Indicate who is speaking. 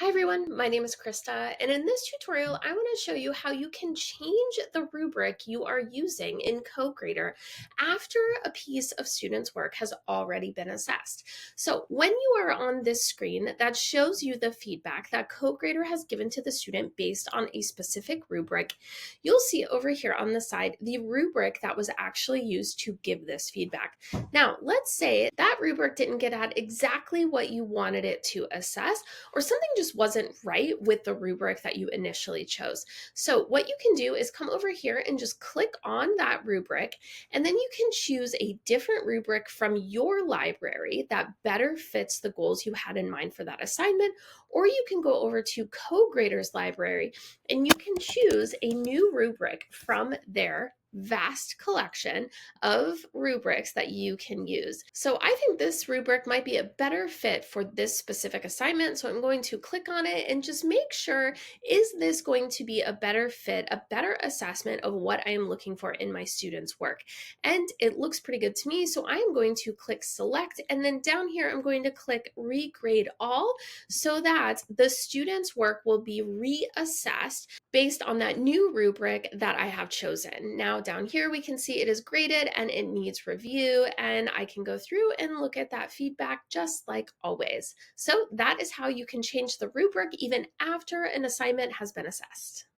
Speaker 1: Hi everyone, my name is Krista, and in this tutorial, I want to show you how you can change the rubric you are using in CoGrader after a piece of students' work has already been assessed. So when you are on this screen, that shows you the feedback that CoGrader has given to the student based on a specific rubric. You'll see over here on the side the rubric that was actually used to give this feedback. Now, let's say that rubric didn't get at exactly what you wanted it to assess, or something just wasn't right with the rubric that you initially chose. So what you can do is come over here and just click on that rubric, and then you can choose a different rubric from your library that better fits the goals you had in mind for that assignment, or you can go over to CoGrader's library and you can choose a new rubric from their vast collection of rubrics that you can use. So I think this rubric might be a better fit for this specific assignment. So I'm going to click on it and just make sure, is this going to be a better fit, a better assessment of what I am looking for in my students' work? And it looks pretty good to me. So I am going to click select, and then down here, I'm going to click regrade all so that the students' work will be reassessed based on that new rubric that I have chosen. Now down here we can see it is graded and it needs review, and I can go through and look at that feedback just like always. So that is how you can change the rubric even after an assignment has been assessed.